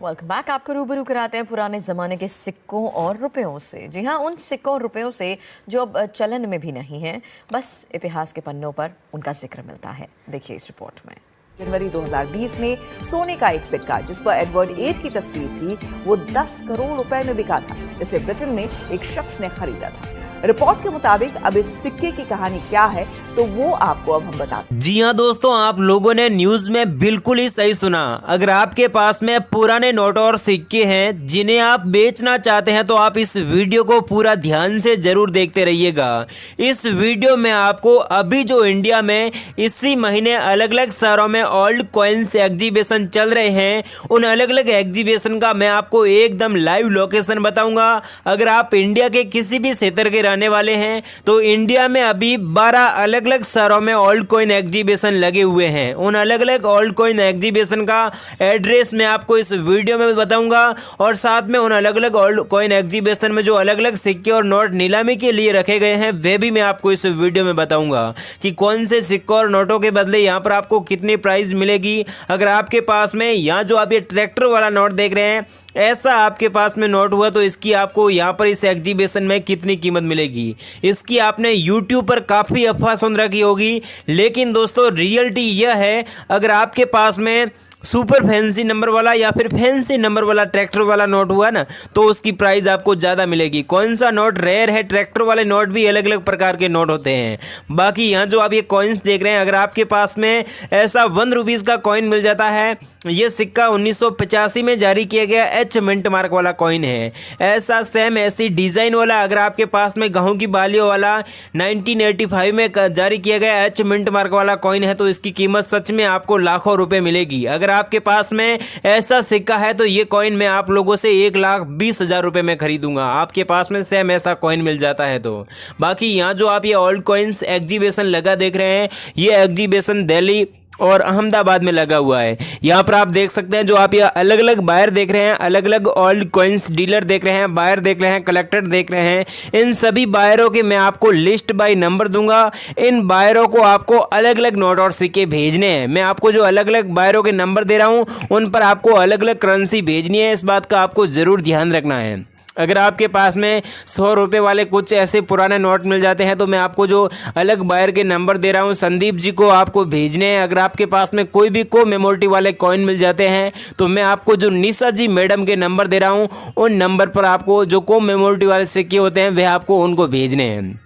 Welcome back. आपको रूबरू कराते हैं पुराने ज़माने के सिक्कों और रुपयों से। जी हाँ, उन सिक्कों और रुपयों से जो अब चलन में भी नहीं है, बस इतिहास के पन्नों पर उनका जिक्र मिलता है। देखिए इस रिपोर्ट में। जनवरी 2020 में सोने का एक सिक्का जिस पर एडवर्ड 8 की तस्वीर थी, वो 10 करोड़ रुपए में बिका था। इसे ब्रिटेन में एक शख्स ने खरीदा था। रिपोर्ट के मुताबिक अब इस सिक्के की कहानी क्या है, तो वो आपको अब हम बताते हैं। जी हाँ दोस्तों, आप लोगों ने न्यूज में बिल्कुल ही सही सुना। अगर आपके पास में पुराने नोट और सिक्के हैं जिन्हें आप बेचना चाहते हैं, तो आप इस वीडियो को पूरा ध्यान से जरूर देखते रहिएगा। इस वीडियो में आपको अभी जो इंडिया में इसी महीने अलग अलग शहरों में ओल्ड कॉइन्स एग्जीबिशन चल रहे हैं, उन अलग अलग एग्जीबिशन का मैं आपको एकदम लाइव लोकेशन बताऊंगा। अगर आप इंडिया के किसी भी क्षेत्र के रहने वाले हैं तो इंडिया में अभी 12 अलग अलग शहरों में ओल्ड कॉइन एग्जीबिशन लगे हुए हैं। उन अलग अलग ओल्ड कॉइन एग्जीबिशन का एड्रेस मैं आपको इस वीडियो में बताऊंगा, और साथ में उन अलग अलग ओल्ड कॉइन एग्जीबिशन में जो अलग अलग सिक्के और नोट नीलामी के लिए रखे गए हैं, वे भी मैं आपको इस वीडियो में बताऊंगा कि कौन से सिक्कों और नोटों के बदले यहाँ पर आपको कितनी प्राइस मिलेगी। अगर आपके पास में यहाँ जो आप ये ट्रैक्टर वाला नोट देख रहे हैं, ऐसा आपके पास में नोट हुआ तो इसकी आपको यहाँ पर इस एग्जीबिशन में कितनी कीमत मिलेगी। इसकी आपने YouTube पर काफ़ी अफवाह सुन रखी होगी, लेकिन दोस्तों रियलिटी यह है, अगर आपके पास में सुपर फैंसी नंबर वाला या फिर फैंसी नंबर वाला ट्रैक्टर वाला नोट हुआ ना, तो उसकी प्राइस आपको ज़्यादा मिलेगी। कौन सा नोट रेयर है, ट्रैक्टर वाले नोट भी अलग अलग प्रकार के नोट होते हैं। बाकी यहाँ जो आप ये कॉइन्स देख रहे हैं, अगर आपके पास में ऐसा 1 रुपीज़ का कॉइन मिल जाता है, ये सिक्का 1985 में जारी किया गया एच मिंट मार्क वाला कॉइन है। ऐसा सेम ऐसी डिज़ाइन वाला अगर आपके पास में गेहूं की बालियों वाला 1985 में जारी किया गया एच मिंट मार्क वाला कॉइन है, तो इसकी कीमत सच में आपको लाखों रुपए मिलेगी। अगर आपके पास में ऐसा सिक्का है तो ये कॉइन मैं आप लोगों से 1,20,000 रुपए में खरीदूंगा, आपके पास में सेम ऐसा कॉइन मिल जाता है तो। बाकी यहाँ जो आप ये ओल्ड कॉइन्स एग्जीबिशन लगा देख रहे हैं, ये एग्जीबिशन दिल्ली और अहमदाबाद में लगा हुआ है। यहाँ पर आप देख सकते हैं, जो आप ये अलग अलग बायर देख रहे हैं, अलग अलग ओल्ड कॉइन्स डीलर देख रहे हैं, बायर देख रहे हैं, कलेक्टर देख रहे हैं, इन सभी बायरों के मैं आपको लिस्ट बाय नंबर दूंगा। इन बायरों को आपको अलग अलग नोट और सिक्के भेजने हैं। मैं आपको जो अलग अलग बायरों के नंबर दे रहा हूँ, उन पर आपको अलग अलग करेंसी भेजनी है। इस बात का आपको ज़रूर ध्यान रखना है। अगर आपके पास में 100 रुपये वाले कुछ ऐसे पुराने नोट मिल जाते हैं, तो मैं आपको जो अलग बायर के नंबर दे रहा हूं, संदीप जी को आपको भेजने हैं। अगर आपके पास में कोई भी को मेमोरिटी वाले कॉइन मिल जाते हैं, तो मैं आपको जो निशा जी मैडम के नंबर दे रहा हूं, उन नंबर पर आपको जो को मेमोरिटी वाले सिक्के होते हैं, वह आपको उनको भेजने हैं।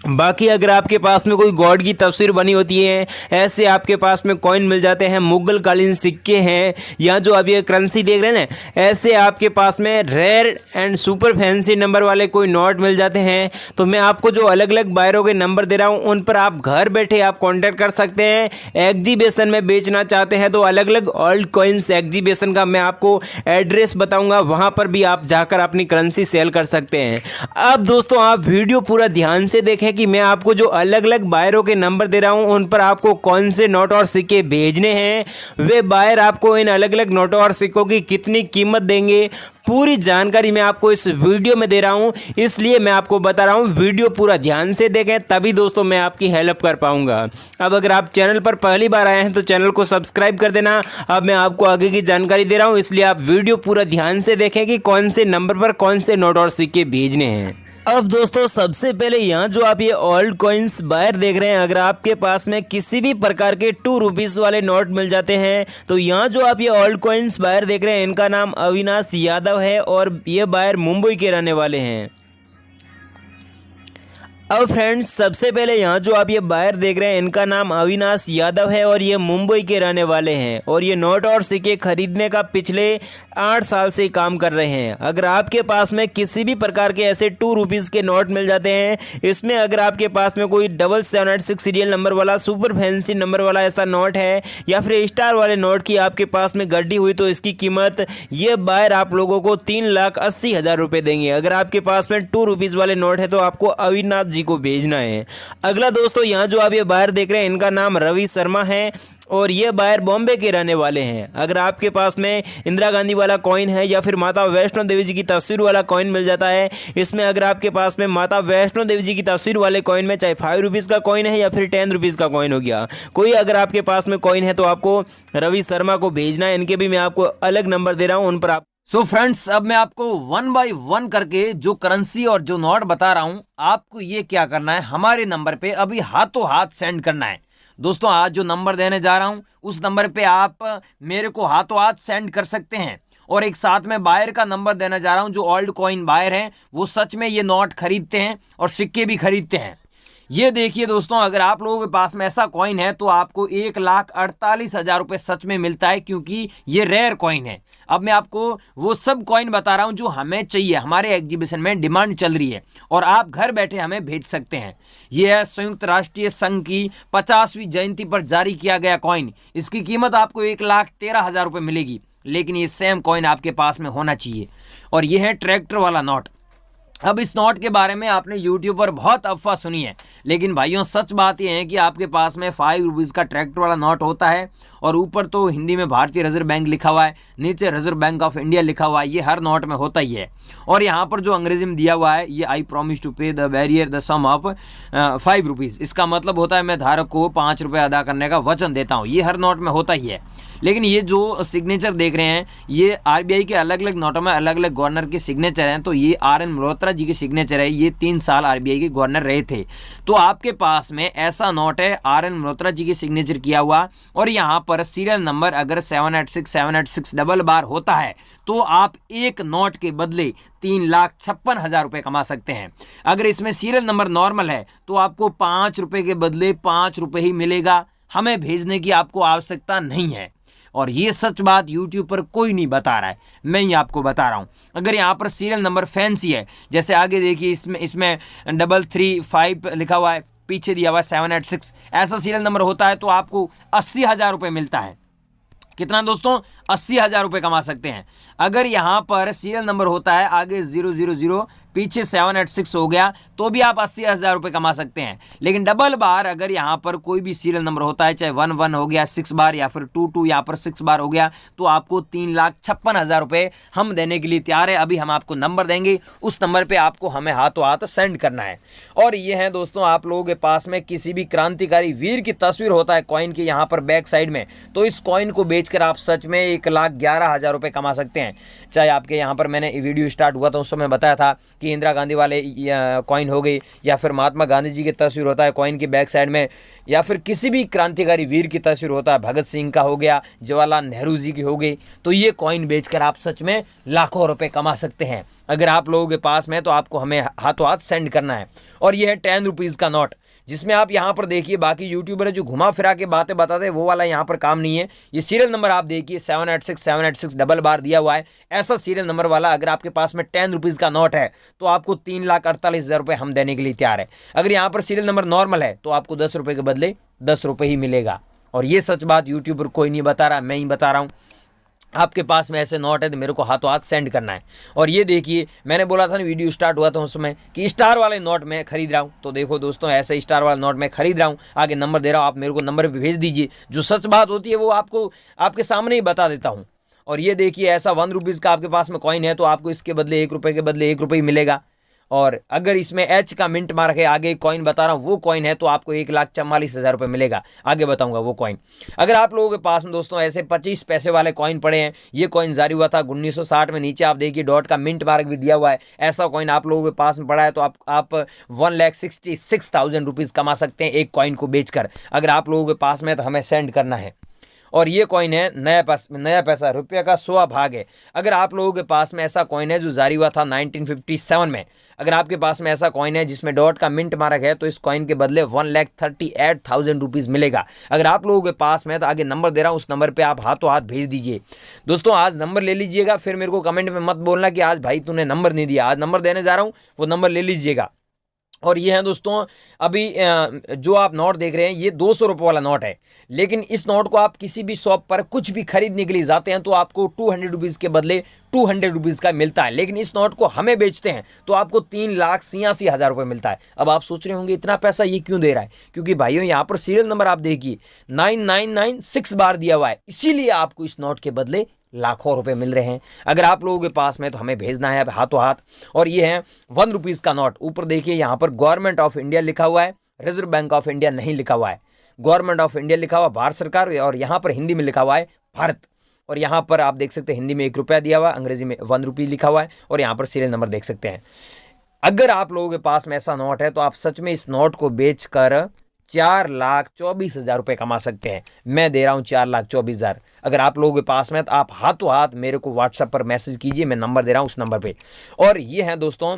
बाकी अगर आपके पास में कोई गॉड की तस्वीर बनी होती है, ऐसे आपके पास में कॉइन मिल जाते हैं, मुगल कालीन सिक्के हैं, या जो अब ये करेंसी देख रहे हैं ना, ऐसे आपके पास में rare and super fancy number वाले कोई नोट मिल जाते हैं, तो मैं आपको जो अलग अलग बायरों के नंबर दे रहा हूँ, उन पर आप घर बैठे आप कॉन्टैक्ट कर सकते हैं। एग्जीबिशन में बेचना चाहते हैं तो अलग अलग ओल्ड कॉइन्स एग्जीबिशन का मैं आपको एड्रेस बताऊँगा, वहाँ पर भी आप जाकर अपनी करेंसी सेल कर सकते हैं। अब दोस्तों आप वीडियो पूरा ध्यान से देखें कि मैं आपको जो अलग अलग बायरों के नंबर दे रहा हूं, उन पर आपको कौन से नोट और सिक्के भेजने हैं, वे बायर आपको इन अलग अलग नोटों और सिक्कों की कितनी कीमत देंगे, पूरी जानकारी मैं आपको इस वीडियो में दे रहा हूं। इसलिए मैं आपको बता रहा हूं, वीडियो पूरा ध्यान से देखें, तभी दोस्तों मैं आपकी हेल्प कर पाऊंगा। अब अगर आप चैनल पर पहली बार आए हैं तो चैनल को सब्सक्राइब कर देना। अब मैं आपको आगे की जानकारी दे रहा हूं, इसलिए आप वीडियो पूरा ध्यान से देखें कि कौन से नंबर पर कौन से नोट और सिक्के भेजने हैं। अब दोस्तों सबसे पहले यहाँ जो आप ये ओल्ड कॉइन्स बायर देख रहे हैं, अगर आपके पास में किसी भी प्रकार के 2 रुपीज़ वाले नोट मिल जाते हैं, तो यहाँ जो आप ये ओल्ड कॉइन्स बायर देख रहे हैं, इनका नाम अविनाश यादव है और ये बायर मुंबई के रहने वाले हैं। अब फ्रेंड्स सबसे पहले यहाँ जो आप ये बायर देख रहे हैं, इनका नाम अविनाश यादव है और ये मुंबई के रहने वाले हैं, और ये नोट और सिक्के खरीदने का पिछले 8 साल से काम कर रहे हैं। अगर आपके पास में किसी भी प्रकार के ऐसे 2 रुपीज़ के नोट मिल जाते हैं, इसमें अगर आपके पास में कोई 7786 सीरियल नंबर वाला सुपर फैंसी नंबर वाला ऐसा नोट है, या फिर स्टार वाले नोट की आपके पास में गड्डी हुई, तो इसकी कीमत ये बायर आप लोगों को 3,80,000 रुपये देंगे। अगर आपके पास में 2 रुपीज़ वाले नोट है, तो आपको अविनाश जी को भेजना है। अगला दोस्तों यहाँ जो आप ये बायर देख रहे हैं, इनका नाम रवि शर्मा है। और ये बायर बॉम्बे के रहने वाले हैं। अगर आपके पास में इंदिरा गांधी वाला कॉइन है या फिर माता वैष्णो देवी जी की तस्वीर वाला कॉइन मिल जाता है। इसमें अगर आपके पास में माता वैष्णो देवी जी की तस्वीर वाले कॉइन में चाहे 5 रुपीज़ का कॉइन है या फिर 10 रुपीज़ का कॉइन हो गया, कोई अगर आपके पास में कॉइन है तो आपको रवि शर्मा को भेजना है। इनके भी मैं आपको अलग नंबर दे रहा हूँ, उन पर आप सो फ्रेंड्स, अब मैं आपको 1 बाय 1 करके जो करेंसी और जो नोट बता रहा हूं, आपको ये क्या करना है, हमारे नंबर पे अभी हाथों हाथ सेंड करना है। दोस्तों, आज जो नंबर देने जा रहा हूं उस नंबर पे आप मेरे को हाथों हाथ सेंड कर सकते हैं। और एक साथ में बायर का नंबर देने जा रहा हूं, जो ओल्ड कॉइन बायर हैं, वो सच में ये नोट खरीदते हैं और सिक्के भी खरीदते हैं। ये देखिए दोस्तों, अगर आप लोगों के पास में ऐसा कॉइन है तो आपको 1,48,000 रुपये सच में मिलता है, क्योंकि ये रेयर कॉइन है। अब मैं आपको वो सब कॉइन बता रहा हूं जो हमें चाहिए, हमारे एग्जीबिशन में डिमांड चल रही है और आप घर बैठे हमें भेज सकते हैं। ये है संयुक्त राष्ट्रीय संघ की 50वीं जयंती पर जारी किया गया कॉइन। इसकी कीमत आपको 1,13,000 रुपये मिलेगी, लेकिन ये सेम कॉइन आपके पास में होना चाहिए। और ये है ट्रैक्टर वाला नोट। अब इस नोट के बारे में आपने YouTube पर बहुत अफवाह सुनी है, लेकिन भाइयों सच बात यह है कि आपके पास में 5 रुपीज़ का ट्रैक्टर वाला नोट होता है और ऊपर तो हिंदी में भारतीय रिजर्व बैंक लिखा हुआ है, नीचे रिजर्व बैंक ऑफ इंडिया लिखा हुआ है। ये हर नोट में होता ही है। और यहाँ पर जो अंग्रेजी में दिया हुआ है, ये I promise to pay the bearer the sum of 5 rupees, इसका मतलब होता है मैं धारक को 5 रुपये अदा करने का वचन देता हूँ। ये हर नोट में होता ही है। लेकिन ये जो सिग्नेचर देख रहे हैं, ये RBI के अलग अलग नोटों में अलग अलग गवर्नर के सिग्नेचर हैं। तो ये RN मल्होत्रा जी के सिग्नेचर है। ये 3 साल RBI के गवर्नर रहे थे। तो आपके पास में ऐसा नोट है RN मल्होत्रा जी के सिग्नेचर किया हुआ, और यहाँ पर सीरियल नंबर अगर 786 डबल बार होता है तो आप एक नोट के बदले 3,56,000 रुपये कमा सकते हैं। अगर इसमें सीरियल नंबर नॉर्मल है तो आपको 5 रुपये के बदले 5 रुपये ही मिलेगा। हमें भेजने की आपको आवश्यकता नहीं है। और ये सच बात YouTube पर कोई नहीं बता रहा है, मैं ही आपको बता रहा हूँ। अगर यहाँ पर सीरियल नंबर फैंसी है, जैसे आगे देखिए इसमें 335 लिखा हुआ है, पीछे दिया हुआ है 786, ऐसा सीरियल नंबर होता है तो आपको 80,000 रुपये मिलता है। कितना दोस्तों? 80,000 रुपये कमा सकते हैं। अगर यहाँ पर सीरियल नंबर होता है आगे 000 पीछे 786 हो गया तो भी आप 80,000 रुपये कमा सकते हैं। लेकिन डबल बार अगर यहाँ पर कोई भी सीरियल नंबर होता है, चाहे 11 हो गया 6 बार या फिर 22 यहाँ पर 6 बार हो गया, तो आपको 3,56,000 रुपये हम देने के लिए तैयार है। अभी हम आपको नंबर देंगे, उस नंबर पे आपको हमें हाथों हाथ सेंड करना है। और ये है दोस्तों, आप लोगों के पास में किसी भी क्रांतिकारी वीर की तस्वीर होता है कॉइन के यहाँ पर बैक साइड में, तो इस कॉइन को बेचकर आप सच में 1,11,000 रुपये कमा सकते हैं। चाहे आपके यहाँ पर मैंने वीडियो स्टार्ट हुआ था उस समय बताया था कि इंदिरा गांधी वाले कॉइन हो गई, या फिर महात्मा गांधी जी की तस्वीर होता है कॉइन की बैक साइड में, या फिर किसी भी क्रांतिकारी वीर की तस्वीर होता है, भगत सिंह का हो गया, जवाहरलाल नेहरू जी की हो गई, तो ये कॉइन बेचकर आप सच में लाखों रुपए कमा सकते हैं। अगर आप लोगों के पास में तो आपको हमें हाथों हाथ सेंड करना है। और ये है 10 रुपीज़ का नोट, जिसमें आप यहाँ पर देखिए बाकी यूट्यूबर जो घुमा फिरा के बातें बताते हैं वो वाला यहाँ पर काम नहीं है। ये सीरियल नंबर आप देखिए 786 डबल बार दिया हुआ है, ऐसा सीरियल नंबर वाला अगर आपके पास में 10 रुपीज़ का नोट है तो आपको 3,48,000 रुपये हम देने के लिए तैयार है। अगर यहाँ पर सीरियल नंबर नॉर्मल है तो आपको 10 रुपये के बदले 10 रुपये ही मिलेगा। और ये सच बात यूट्यूबर कोई नहीं बता रहा, मैं ही बता रहा हूँ। आपके पास में ऐसे नोट है तो मेरे को हाथों हाथ सेंड करना है। और ये देखिए, मैंने बोला था ना वीडियो स्टार्ट हुआ था उस समय कि स्टार वाले नोट मैं खरीद रहा हूँ, तो देखो दोस्तों ऐसे स्टार वाला नोट मैं खरीद रहा हूँ। आगे नंबर दे रहा हूँ, आप मेरे को नंबर पे भेज दीजिए। जो सच बात होती है वो आपको आपके सामने ही बता देता हूँ। और ये देखिए, ऐसा 1 रुपीज़ का आपके पास में कॉइन है तो आपको इसके बदले 1 रुपये के बदले 1 रुपये ही मिलेगा। और अगर इसमें H का मिंट मार्क है, आगे कॉइन बता रहा हूँ वो कॉइन है तो आपको 1,44,000 रुपये मिलेगा। आगे बताऊंगा वो कॉइन। अगर आप लोगों के पास में दोस्तों ऐसे 25 पैसे वाले कॉइन पड़े हैं, ये कॉइन जारी हुआ था 1960 में, नीचे आप देखिए डॉट का मिंट मार्क भी दिया हुआ है, ऐसा कॉइन आप लोगों के पास में पड़ा है तो आप 1,66,000 रुपीज़ कमा सकते हैं एक कॉइन को बेचकर। अगर आप लोगों के पास में तो हमें सेंड करना है। और ये कॉइन है नया पैसा, रुपये का 100 भाग है। अगर आप लोगों के पास में ऐसा कॉइन है जो जारी हुआ था 1957 में, अगर आपके पास में ऐसा कॉइन है जिसमें डॉट का मिंट मार्क है तो इस कॉइन के बदले 1,38,000 रुपीज़ मिलेगा। अगर आप लोगों के पास में तो आगे नंबर दे रहा हूँ, उस नंबर पे आप हाथों हाथ भेज दीजिए। दोस्तों आज नंबर ले लीजिएगा, फिर मेरे को कमेंट में मत बोलना कि आज भाई तूने नंबर नहीं दिया। आज नंबर देने जा रहा हूँ, वो नंबर ले लीजिएगा। और ये है दोस्तों अभी जो आप नोट देख रहे हैं ये 200 रुपये वाला नोट है, लेकिन इस नोट को आप किसी भी शॉप पर कुछ भी खरीदने के लिए जाते हैं तो आपको 200 रुपीज़ के बदले 200 रुपीज़ का मिलता है, लेकिन इस नोट को हमें बेचते हैं तो आपको 3,86,000 रुपये मिलता है। अब आप सोच रहे होंगे इतना पैसा ये क्यों दे रहा है, क्योंकि भाइयों यहाँ पर सीरियल नंबर आप देखिए 9996 बार दिया हुआ है, इसीलिए आपको इस नोट के बदले लाखों रुपए मिल रहे हैं। अगर आप लोगों के पास में तो हमें भेजना है अब हाथों हाथ। और ये है 1 रुपीज़ का नोट, ऊपर देखिए यहाँ पर गवर्नमेंट ऑफ इंडिया लिखा हुआ है, रिजर्व बैंक ऑफ इंडिया नहीं लिखा हुआ है। गवर्नमेंट ऑफ इंडिया लिखा हुआ भारत सरकार, और यहाँ पर हिंदी में लिखा हुआ है भारत। और यहाँ पर आप देख सकते हैं हिंदी में 1 रुपया दिया हुआ है, अंग्रेजी में 1 रुपी लिखा हुआ है, और यहाँ पर सीरियल नंबर देख सकते हैं। अगर आप लोगों के पास में ऐसा नोट है तो आप सच में इस नोट को बेचकर 4,24,000 रुपये कमा सकते हैं। मैं दे रहा हूँ 4,24,000। अगर आप लोगों के पास में तो आप हाथों हाथ मेरे को व्हाट्सएप पर मैसेज कीजिए, मैं नंबर दे रहा हूँ उस नंबर पे। और ये है दोस्तों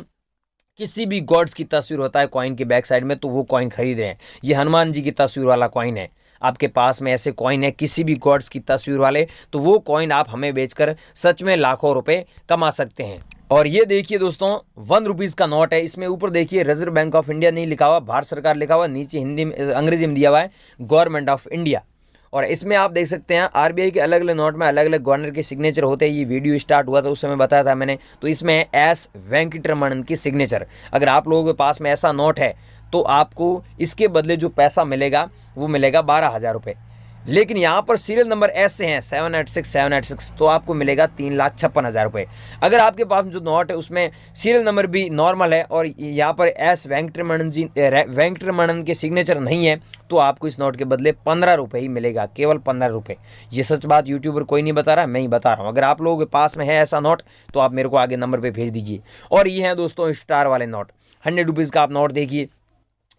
किसी भी गॉड्स की तस्वीर होता है कॉइन के बैक साइड में, तो वो कॉइन खरीद रहे हैं। ये हनुमान जी की तस्वीर वाला कॉइन है। आपके पास में ऐसे कॉइन है किसी भी गॉड्स की तस्वीर वाले, तो वो कॉइन आप हमें बेचकर सच में लाखों रुपए कमा सकते हैं। और ये देखिए दोस्तों 1 रुपीज़ का नोट है, इसमें ऊपर देखिए रिजर्व बैंक ऑफ इंडिया नहीं लिखा हुआ, भारत सरकार लिखा हुआ, नीचे हिंदी में अंग्रेजी में दिया हुआ है गवर्नमेंट ऑफ इंडिया। और इसमें आप देख सकते हैं आरबीआई के अलग अलग नोट में अलग अलग गवर्नर के सिग्नेचर होते हैं। ये वीडियो स्टार्ट हुआ था उस समय बताया था मैंने, तो इसमें है एस वेंकटरमणन की सिग्नेचर। अगर आप लोगों के पास में ऐसा नोट है तो आपको इसके बदले जो पैसा मिलेगा वो मिलेगा 12,000 रुपये। लेकिन यहाँ पर सीरियल नंबर ऐसे हैं 786, तो आपको मिलेगा 3,56,000 रुपये। अगर आपके पास जो नोट है उसमें सीरियल नंबर भी नॉर्मल है और यहाँ पर एस वेंकटरमणन के सिग्नेचर नहीं है, तो आपको इस नोट के बदले 15 रुपये ही मिलेगा, केवल 15 रुपये। ये सच बात यूट्यूबर कोई नहीं बता रहा, मैं ही बता रहा हूँ। अगर आप लोगों के पास में है ऐसा नोट तो आप मेरे को आगे नंबर पर भेज दीजिए। और ये है दोस्तों स्टार वाले नोट। 100 रुपीज़ का आप नोट देखिए,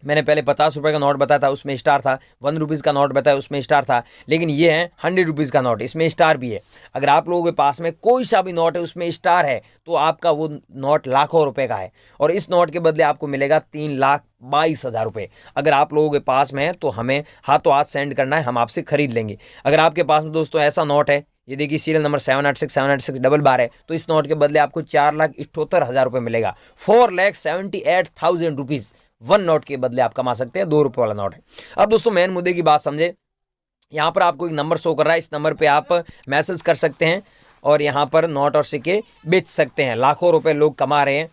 मैंने पहले 50 रुपये का नोट बताया था उसमें स्टार था, 1 रुपीज़ का नोट बताया उसमें स्टार था, लेकिन ये है 100 रुपीज़ का नोट, इसमें स्टार भी है। अगर आप लोगों के पास में कोई सा भी नोट है उसमें स्टार है तो आपका वो नोट लाखों रुपए का है, और इस नोट के बदले आपको मिलेगा 3,22,000 रुपये। अगर आप लोगों के पास में है तो हमें हाथों हाथ सेंड करना है, हम आपसे खरीद लेंगे। अगर आपके पास में दोस्तों ऐसा नोट है, ये देखिए सीरियल नंबर 786 डबल बार है, तो इस नोट के बदले आपको 4,78,000 रुपये मिलेगा। 4,78,000 रुपीज़ 1 नोट के बदले आप कमा सकते हैं। 2 रुपये वाला नोट है। अब दोस्तों मेन मुद्दे की बात समझे, यहाँ पर आपको एक नंबर शो कर रहा है, इस नंबर पे आप मैसेज कर सकते हैं और यहाँ पर नोट और सिक्के बेच सकते हैं। लाखों रुपए लोग कमा रहे हैं,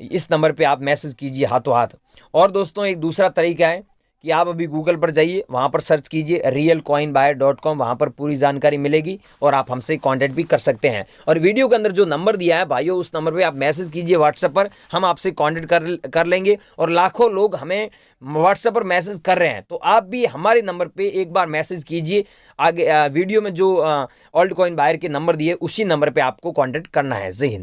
इस नंबर पे आप मैसेज कीजिए हाथों हाथ। और दोस्तों एक दूसरा तरीका है कि आप अभी गूगल पर जाइए, वहाँ पर सर्च कीजिए realcoinbuyer.com, वहाँ पर पूरी जानकारी मिलेगी और आप हमसे कांटेक्ट भी कर सकते हैं। और वीडियो के अंदर जो नंबर दिया है भाइयों, उस नंबर पे आप मैसेज कीजिए व्हाट्सएप पर, हम आपसे कांटेक्ट कर लेंगे। और लाखों लोग हमें व्हाट्सएप पर मैसेज कर रहे हैं, तो आप भी हमारे नंबर पर एक बार मैसेज कीजिए। आगे वीडियो में जो ओल्ड कॉइन बायर के नंबर दिए उसी नंबर पर आपको कॉन्टेक्ट करना है। जय हिंद।